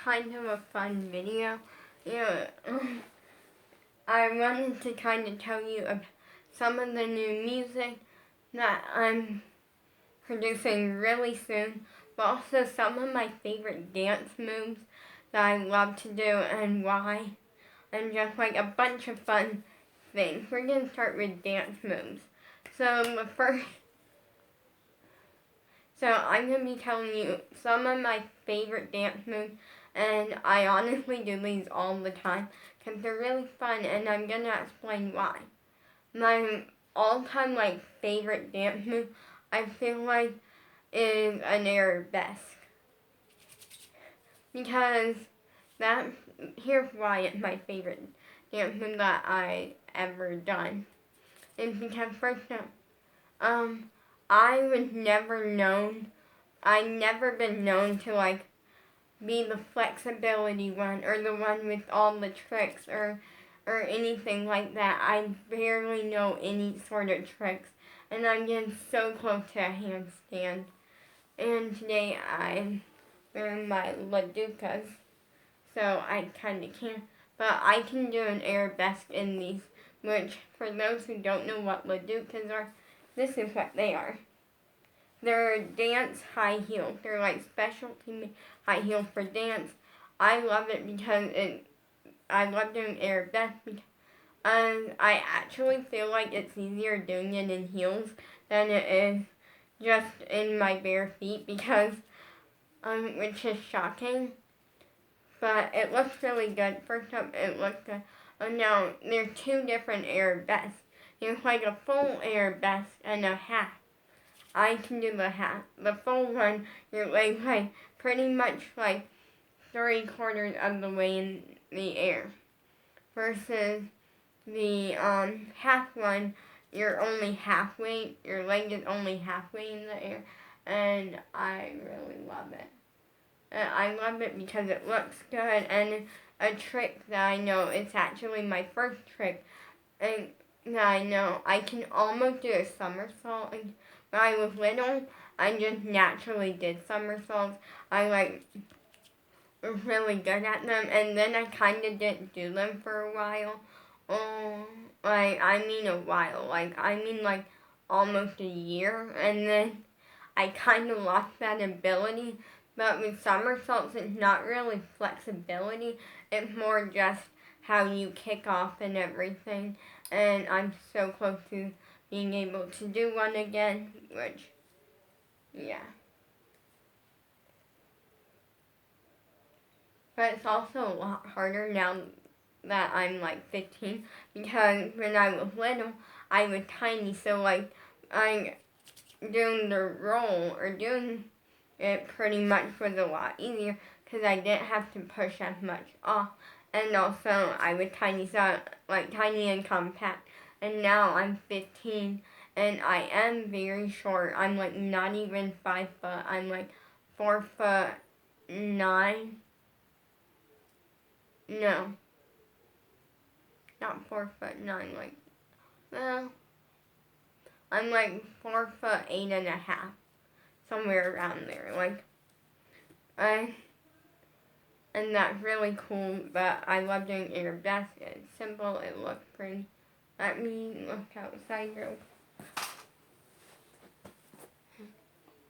kind of a fun video. I wanted to kind of tell you about some of the new music that I'm producing really soon, but also some of my favorite dance moves that I love to do and why, and just like a bunch of fun things. We're going to start with dance moves. So I'm going to be telling you some of my favorite dance moves, and I honestly do these all the time because they're really fun, and I'm going to explain why. My all-time favorite dance move, I feel like, is an arabesque. Because here's why it's my favorite dance move that I ever done. It's because first off, I never been known to be the flexibility one or the one with all the tricks or anything like that. I barely know any sort of tricks, and I'm getting so close to a handstand. And today I'm wearing my Laducas, so I kind of can't, but I can do an arabesque in these, which for those who don't know what Laducas are, this is what they are. They're dance high heels. They're like specialty high heels for dance. I love it because I love doing arabesque because I actually feel like it's easier doing it in heels than it is just in my bare feet because, which is shocking, but it looks really good. First up, it looks good. Now, there are two different arabesques. There's like a full arabesque and a half. I can do the half. The full one, you're pretty much 3/4 of the way in the air. Versus the half one, you're only halfway, your leg is only halfway in the air, and I really love it. I love it because it looks good, and a trick that I know, it's actually my first trick, and that I know, I can almost do a somersault. And when I was little, I just naturally did somersaults. I was really good at them, and then I kind of didn't do them for a while. A while. Almost a year, and then I kind of lost that ability. But with somersaults, it's not really flexibility. It's more just how you kick off and everything. And I'm so close to being able to do one again, which, yeah. But it's also a lot harder now that I'm 15, because when I was little, I was tiny, so doing the roll or doing it pretty much was a lot easier because I didn't have to push as much off, and also I was tiny, so tiny and compact. And now I'm 15, and I am very short. I'm not even 5 foot. I'm 4'9". No, not 4'9". Well, I'm 4'8.5", somewhere around there. And that's really cool. But I love doing arabesque. It's simple. It looks pretty. Let me look outside real quick,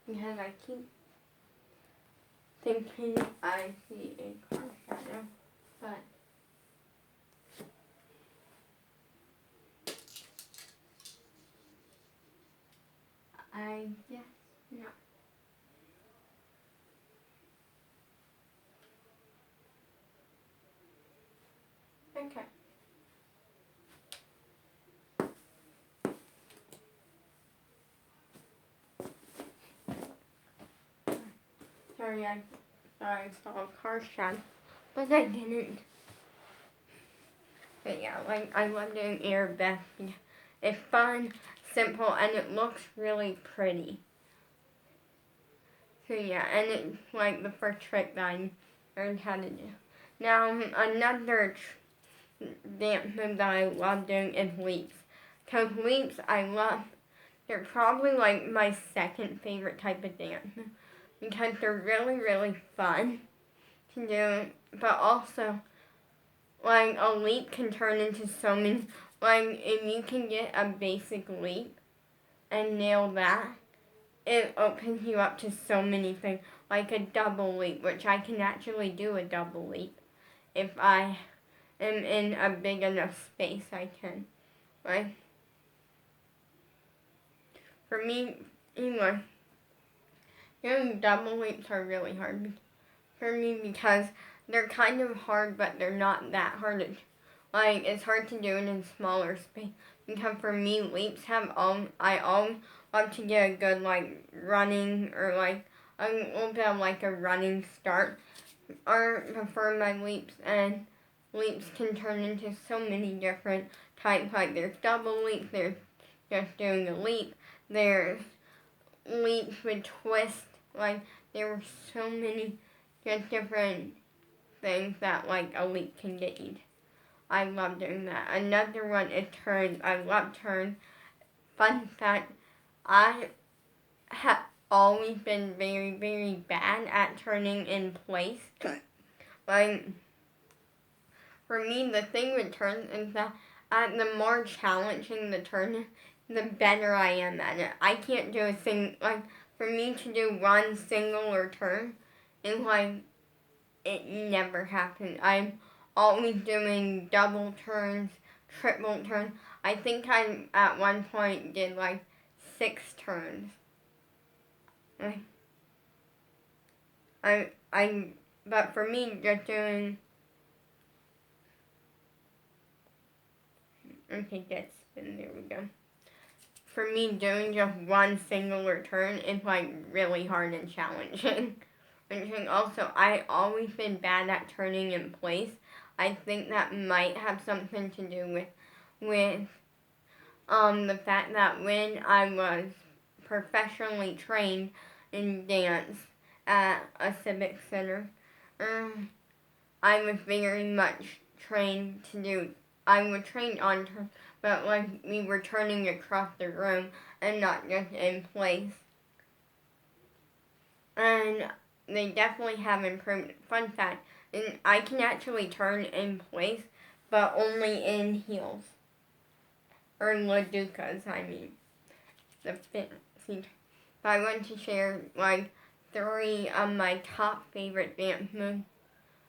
because I keep thinking I see a car shadow, but I guess not. Okay. Sorry, I thought I saw a car shadow, but I didn't. But yeah, I love doing arabesque. It's fun, simple, and it looks really pretty. So yeah, and it's the first trick that I learned how to do. Now, another dance move that I love doing is leaps. Because leaps, they're probably my second favorite type of dance move. Because they're really, really fun to do, but also, like, a leap can turn into so many, like, if you can get a basic leap and nail that, it opens you up to so many things, like a double leap, which I can actually do a double leap. If I am in a big enough space, I can. Like, for me, anyway, doing double leaps are really hard for me because they're kind of hard, but they're not that hard. Like, it's hard to do it in smaller space. Because for me, leaps I always love to get a good, like, running or, like, a little bit of, like, a running start or before my leaps. And leaps can turn into so many different types. Like, there's double leaps, there's just doing a leap, there's leaps with twist. Like, there were so many just different things that, like, a leap can get you. I love doing that. Another one is turns. I love turns. Fun fact, I have always been very, very bad at turning in place. Like, for me, the thing with turns is that the more challenging the turn is, the better I am at it. I can't do a thing, like, for me to do one singular turn, it's like, it never happens. I'm always doing double turns, triple turns. I think I, at one point, did, like, 6 turns. But for me, just doing, okay, there we go. For me, doing just one singular turn is, like, really hard and challenging. And also, I always been bad at turning in place. I think that might have something to do with the fact that when I was professionally trained in dance at a civic center, I was very much trained to do. I was trained on turn, but like we were turning across the room and not just in place. And they definitely have improved. Fun fact, and I can actually turn in place, but only in heels. Or Laducas, I mean. The fancy. But I want to share, like, 3 of my top favorite dance moves.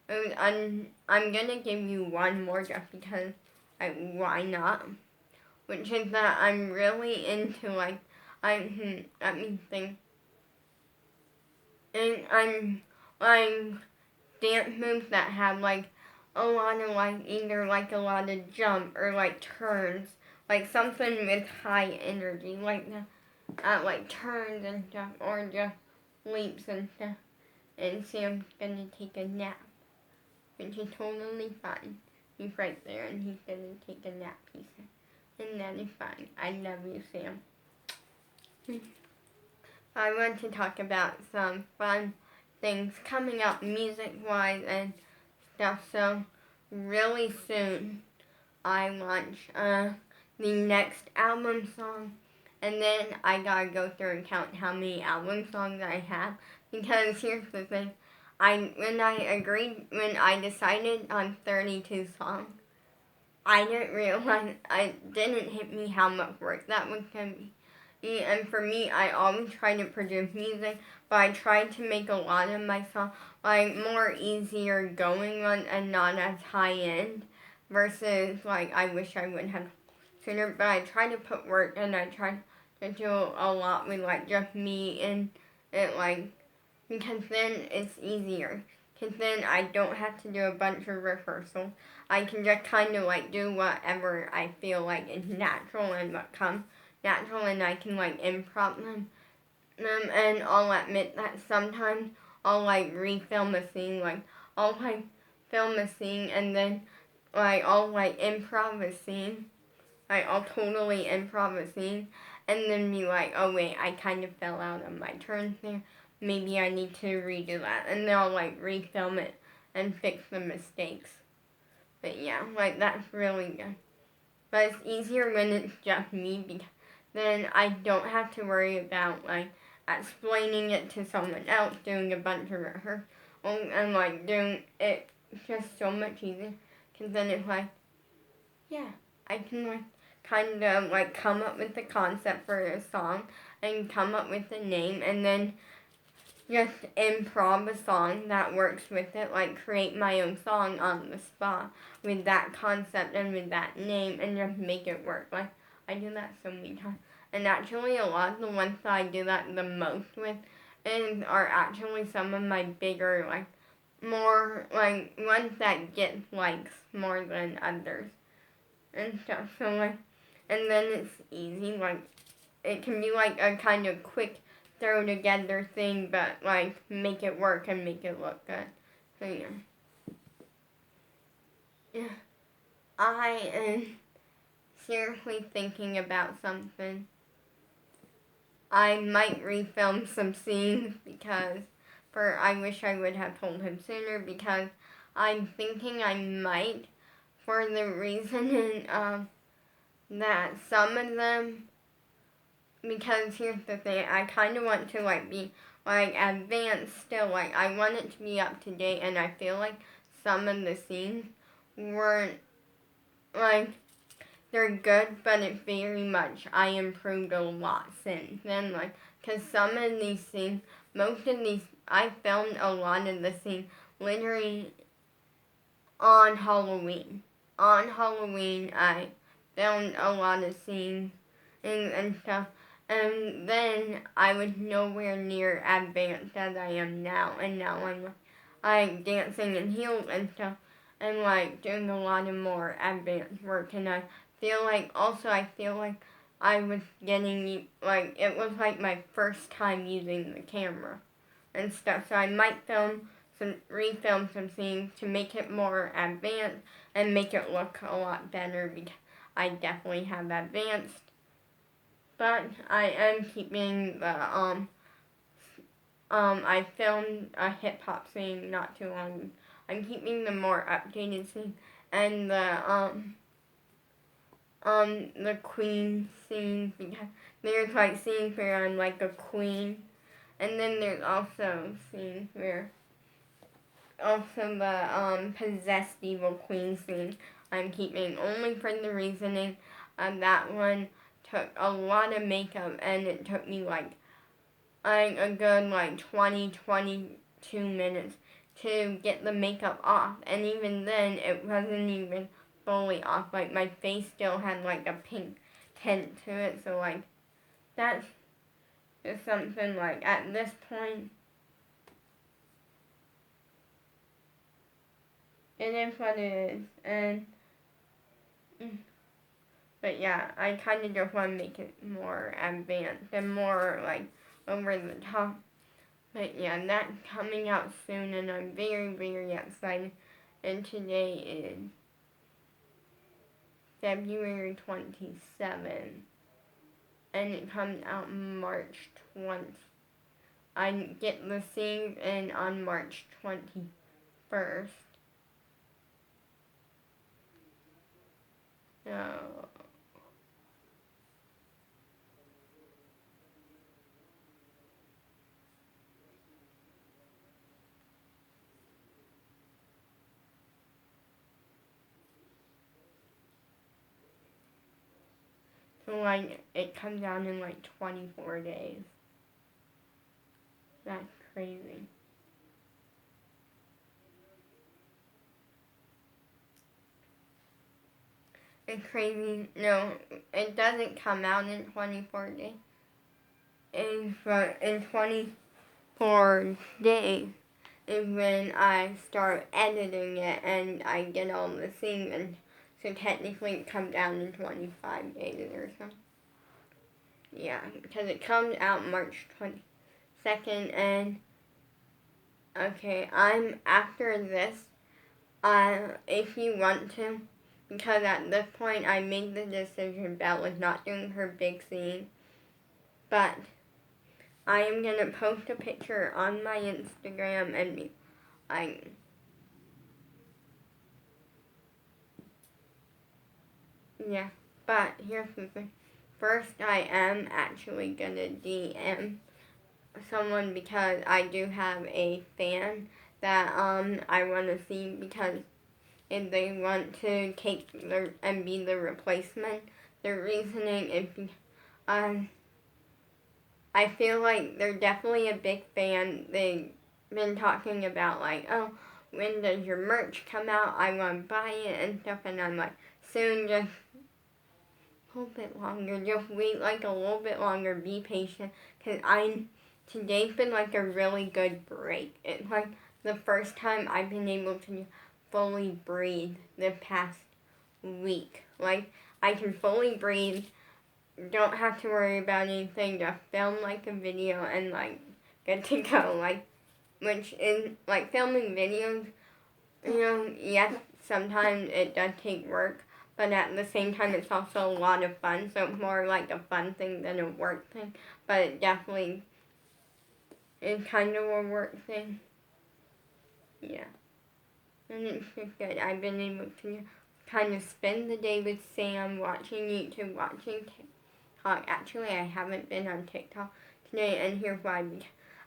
I'm gonna give you one more just because, why not? Which is that I'm really into, like, let me think. And I'm, like, dance moves that have, like, a lot of, like, either, like, a lot of jump or, like, turns. Like, something with high energy, like, like, turns and stuff, or just leaps and stuff. And Sam's gonna take a nap, which is totally fine. He's right there, and he's gonna take a nap, he said. And that is fine. I love you, Sam. I want to talk about some fun things coming up music-wise and stuff. So, really soon, I launch the next album song. And then I gotta go through and count how many album songs I have. Because here's the thing. When I decided on 32 songs, I didn't realize, it didn't hit me how much work that was gonna be. And for me, I always try to produce music, but I try to make a lot of my songs, like, more easier going ones and not as high end, versus, like, I wish I would have sooner, but I try to put work, and I try to do a lot with, like, just me and it, like, because then it's easier. Because then I don't have to do a bunch of rehearsals. I can just kind of, like, do whatever I feel like is natural and what comes natural, and I can, like, improv them. And I'll admit that sometimes I'll, like, refilm a scene. Like, I'll, like, film a scene and then, like, I'll, like, improv a scene. Like, I'll totally improv a scene and then be like, oh wait, I kind of fell out of my turns there. Maybe I need to redo that. And then I'll, like, refilm it and fix the mistakes. But yeah, like, that's really good. But it's easier when it's just me, because then I don't have to worry about, like, explaining it to someone else, doing a bunch of rehearsals, and like doing it just so much easier. Cause then it's like, yeah, I can like kind of like come up with the concept for a song and come up with the name and then just improv a song that works with it, like create my own song on the spot with that concept and with that name and just make it work. Like I do that so many times. And actually a lot of the ones that I do that the most with are actually some of my bigger, like more like ones that get likes more than others and stuff. So like and then it's easy, like it can be like a kind of quick throw together thing, but like make it work and make it look good. So yeah. I am seriously thinking about something. I might refilm some scenes because I wish I would have told him sooner because I'm thinking I might for the reason that some of them, because here's the thing, I kind of want to like be like advanced still, like I want it to be up to date, and I feel like some of the scenes weren't like they're good, but it's very much I improved a lot since then, like because some of these scenes, most of these, I filmed a lot of the scenes literally on Halloween. On Halloween, I filmed a lot of scenes and stuff. And then I was nowhere near advanced as I am now. And now I'm like dancing in heels and stuff. And like doing a lot of more advanced work. And I feel like I was getting, like, it was like my first time using the camera and stuff. So I might refilm some scenes to make it more advanced and make it look a lot better because I definitely have advanced. But I am keeping the I filmed a hip hop scene not too long ago. I'm keeping the more updated scene and the queen scene because there's like scenes where I'm like a queen, and then there's also scenes where also the possessed evil queen scene I'm keeping only for the reasoning that one took a lot of makeup and it took me like a good like 22 minutes to get the makeup off, and even then it wasn't even fully off. Like my face still had like a pink tint to it, so like that's just something like at this point it is what it is. And but yeah, I kind of just want to make it more advanced and more like over the top. But yeah, that's coming out soon, and I'm very, very excited. And today is February 27th, and it comes out March 20th. I get the scene in on March 21st. So like it comes out in like 24 days. That's crazy. It's crazy. No, it doesn't come out in 24 days. In 24 days is when I start editing it and I get all the scenes, and so technically it comes out in 25 days or something. Yeah, because it comes out March 22nd, and okay, I'm after this. If you want to, because at this point I made the decision Belle was not doing her big scene, but I am gonna post a picture on my Instagram and yeah, but here's the thing. First, I am actually gonna DM someone because I do have a fan that I want to see, because if they want to take and be the replacement, the reasoning is I feel like they're definitely a big fan. They've been talking about like, oh, when does your merch come out? I want to buy it and stuff, and I'm like, soon, just a little bit longer. Just wait like a little bit longer. Be patient, cause today's been like a really good break. It's like the first time I've been able to fully breathe the past week. Like, I can fully breathe, don't have to worry about anything, just film like a video and like good to go. Like, which is like filming videos, yes, sometimes it does take work, but at the same time it's also a lot of fun, so it's more like a fun thing than a work thing, but it definitely is kind of a work thing. Yeah. And it's just good. I've been able to kind of spend the day with Sam, watching YouTube, watching TikTok. Actually, I haven't been on TikTok today, and here's why.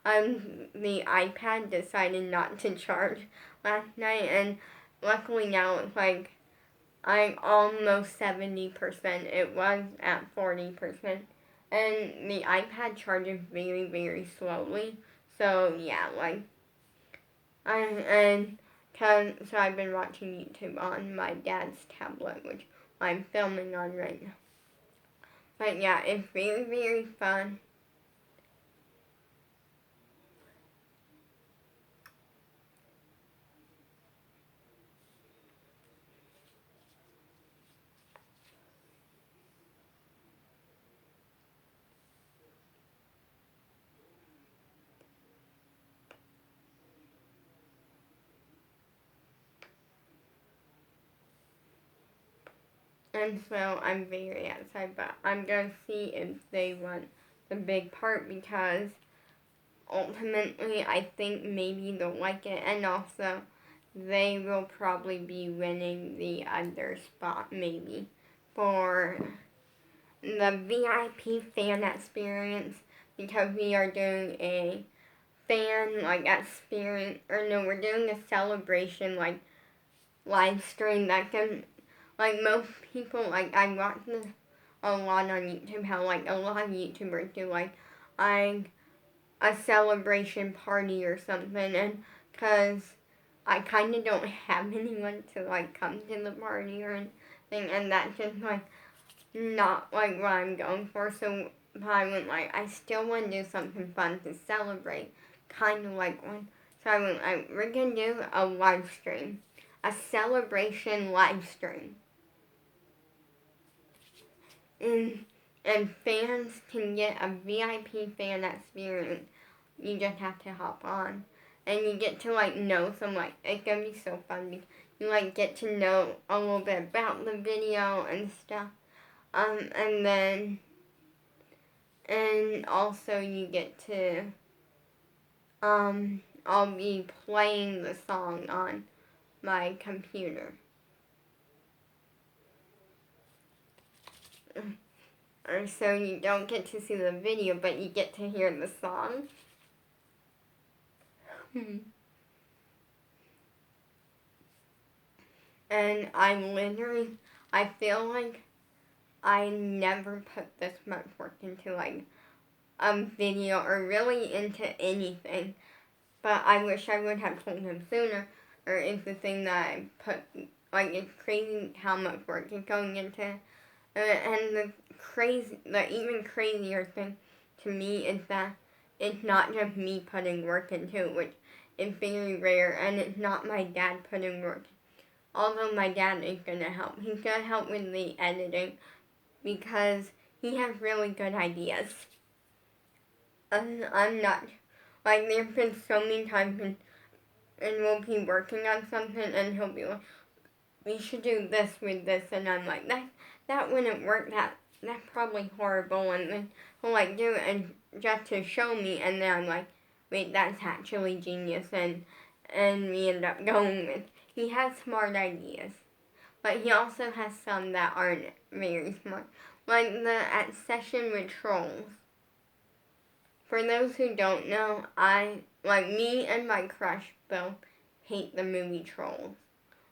The iPad decided not to charge last night, and luckily now it's like I'm almost 70%. It was at 40%. And the iPad charges very, very slowly. So, yeah, like, so I've been watching YouTube on my dad's tablet, which I'm filming on right now. But yeah, it's very, very fun. And so I'm very excited, but I'm going to see if they want the big part, because ultimately I think maybe they'll like it, and also they will probably be winning the other spot maybe for the VIP fan experience, because we are doing a fan like experience, or no, we're doing a celebration like live stream that can, like, most people, like, I watch a lot on YouTube, how like a lot of YouTubers do like a celebration party or something, and because I kind of don't have anyone to like come to the party or anything, and that's just like not like what I'm going for. So I went like, I still want to do something fun to celebrate, kind of like one. So I went like, we're gonna do a live stream, a celebration live stream, and fans can get a VIP fan experience. You just have to hop on, and you get to like know some, like, it's gonna be so fun because you like get to know a little bit about the video and stuff. And then, and also you get to, I'll be playing the song on my computer. Or so you don't get to see the video, but you get to hear the song. And I feel like I never put this much work into like a video or really into anything. But I wish I would have told him sooner, or it's the thing that I put, like, it's crazy how much work is going into it. And the even crazier thing to me is that it's not just me putting work into it, which is very rare, and it's not my dad putting work. Although my dad is going to help. He's going to help with the editing because he has really good ideas. I'm not, like, there's been so many times and we'll be working on something and he'll be like, we should do this with this, and I'm like, that wouldn't work, that's probably horrible, and then he'll like do it and just to show me, and then I'm like, wait, that's actually genius, and we end up going with, he has smart ideas, but he also has some that aren't very smart, like the session with trolls. For those who don't know, me and my crush, Bill, hate the movie Trolls.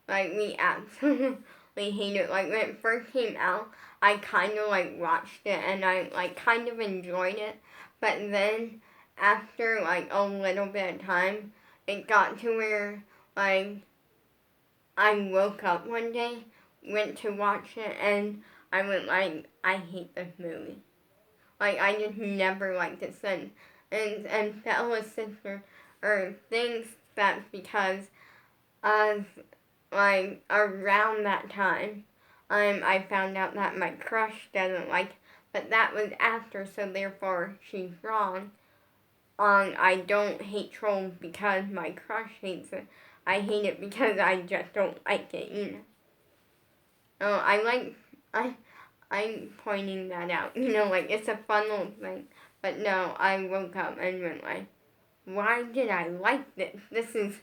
Like, we absolutely hate it. Like, when it first came out, I kind of, like, watched it and I, like, kind of enjoyed it. But then, after, like, a little bit of time, it got to where, like, I woke up one day, went to watch it, and I went, like, I hate this movie. Like, I just never liked it since. And Bella's sister, thinks that's because of, like, around that time, I found out that my crush doesn't like, but that was after, so therefore she's wrong. I don't hate Trolls because my crush hates it. I hate it because I just don't like it, you know. Oh, I'm pointing that out, you know, like, it's a fun little thing. But no, I woke up and went like, why did I like this? This is,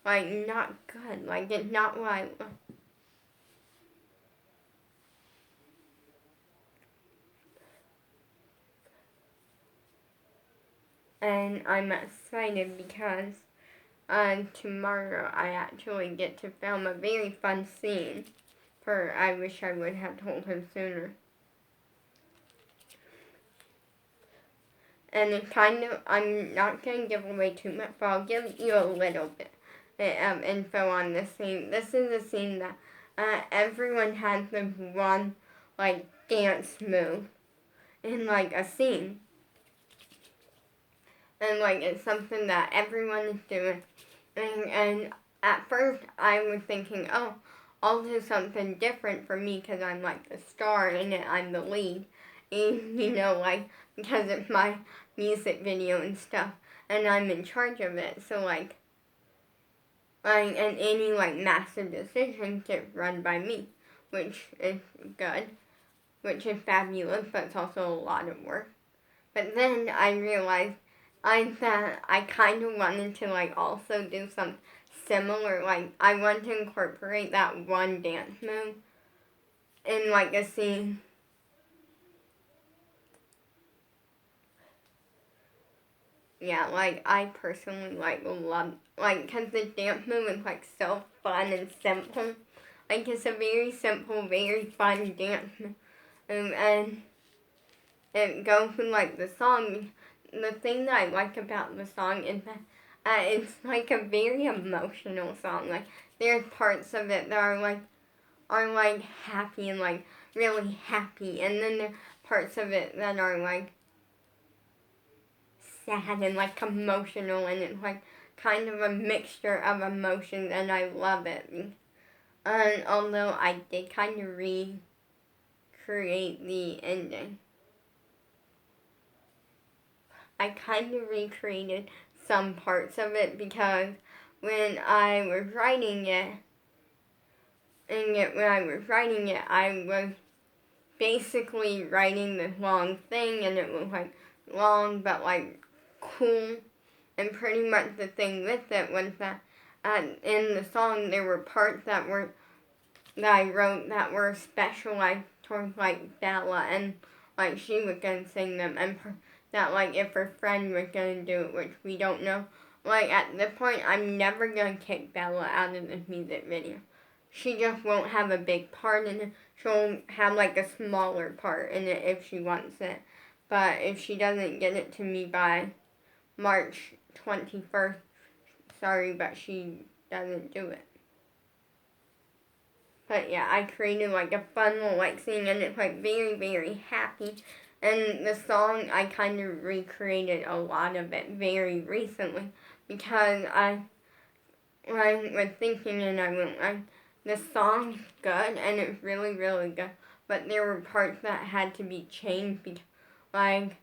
like, not good. Like, it's not what I... And I'm excited because tomorrow I actually get to film a very fun scene. I wish I would have told him sooner. And it kind of, I'm not going to give away too much, but I'll give you a little bit of info on this scene. This is a scene that everyone has this one, like, dance move in, like, a scene. And, like, it's something that everyone is doing. And at first I was thinking, oh, I'll do something different for me because I'm, like, the star in it, I'm the lead. And, you know, like, because it's my music video and stuff, and I'm in charge of it, so, like, and any, like, massive decisions get run by me, which is good, which is fabulous, but it's also a lot of work. But then I realized that I kind of wanted to, like, also do some similar, like, I want to incorporate that one dance move in, like, a scene. Yeah, like, I personally, like, love, like, because the dance move is, like, so fun and simple. Like, it's a very simple, very fun dance move. And it goes with, like, the song. The thing that I like about the song is that it's, like, a very emotional song. Like, there's parts of it that are, like, happy and, like, really happy. And then there's parts of it that are, like, sad and, like, emotional, and it's, like, kind of a mixture of emotions, and I love it. And although I did kind of recreate the ending, I kind of recreated some parts of it because when I was writing it, I was basically writing this long thing, and it was, like, long but, like, cool. And pretty much the thing with it was that in the song there were parts that I wrote that were specialized towards, like, Bella, and, like, she was gonna sing them, and that, like, if her friend was gonna do it, which we don't know. Like, at this point, I'm never gonna kick Bella out of this music video. She just won't have a big part in it. She'll have, like, a smaller part in it if she wants it. But if she doesn't get it to me by March 21st, sorry, but she doesn't do it. But yeah, I created, like, a fun little, like, scene, and it's, like, very, very happy. And the song, I kind of recreated a lot of it very recently because I was thinking, and I went, like, the song's good and it's really, really good, but there were parts that had to be changed because, like,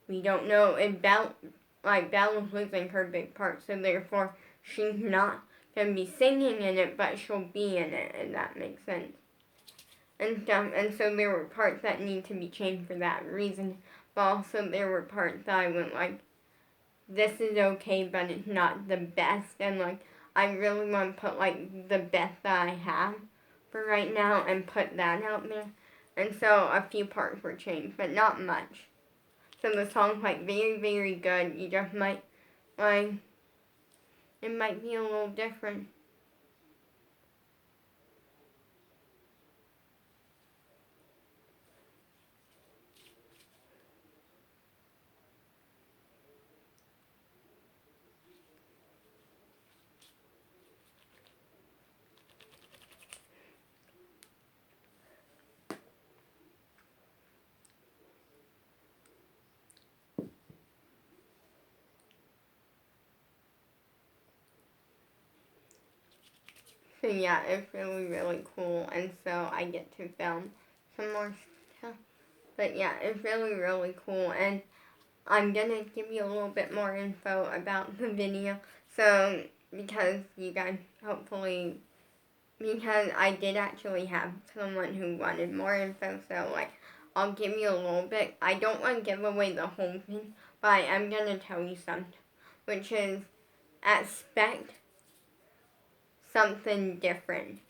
we don't know if Bella's losing her big part, so therefore she's not gonna be singing in it, but she'll be in it, if that makes sense. And stuff, and so there were parts that need to be changed for that reason, but also there were parts that I went, like, this is okay, but it's not the best, and, like, I really want to put, like, the best that I have for right now and put that out there. And so a few parts were changed, but not much. So the song's, like, very, very good. You just might, like, it might be a little different. So yeah, it's really, really cool, and so I get to film some more stuff. But yeah, it's really, really cool, and I'm gonna give you a little bit more info about the video. So, because you guys hopefully, because I did actually have someone who wanted more info, so like, I'll give you a little bit. I don't want to give away the whole thing, but I am gonna tell you something, which is expect something different.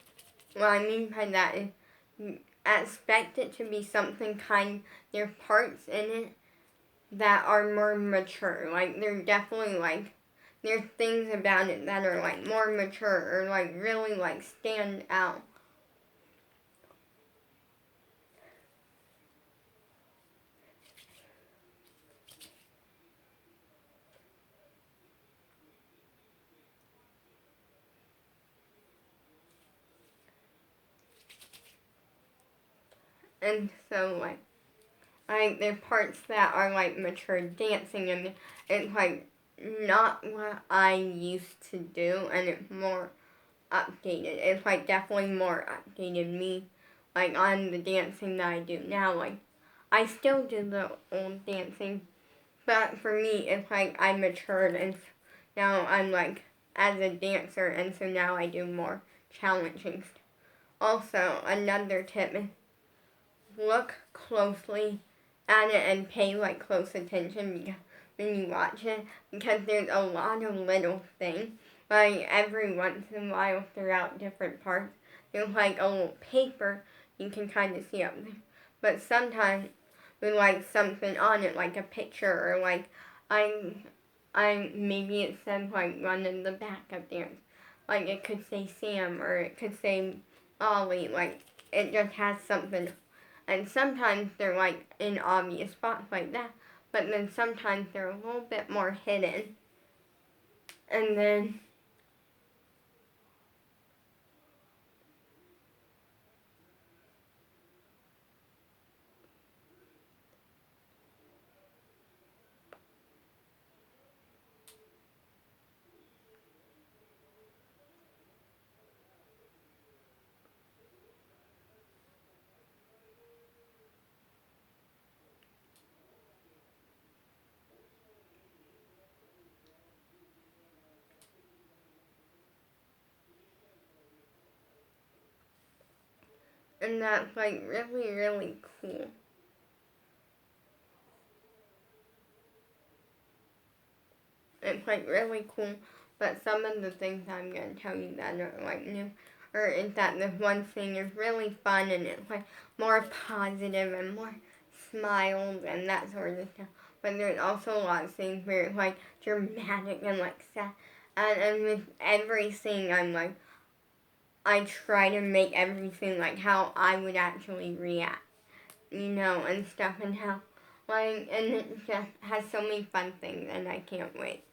What I mean by that is expect it to be something kind. There are parts in it that are more mature. Like they're definitely like there's things about it that are like more mature or like really like stand out. And so like there's parts that are like mature dancing and it's like not what I used to do and it's more updated. It's like definitely more updated me like on the dancing that I do now. Like I still do the old dancing, but for me it's like I matured and now I'm like as a dancer and so now I do more challenging stuff. Also, another tip is look closely at it and pay like close attention because when you watch it because there's a lot of little things like every once in a while throughout different parts there's like a little paper you can kind of see up there, but sometimes with like something on it like a picture or like I maybe it says like run in the back of there, like it could say Sam or it could say Ollie, like it just has something. And sometimes they're like in obvious spots like that, but then sometimes they're a little bit more hidden. And then and that's like really, really cool. It's like really cool, but some of the things I'm gonna tell you that are like new, or is that this one thing is really fun and it's like more positive and more smiles and that sort of stuff. But there's also a lot of things where it's like dramatic and like sad. And with everything, I'm like, I try to make everything like how I would actually react, and stuff, and how, like, and it just has so many fun things, and I can't wait.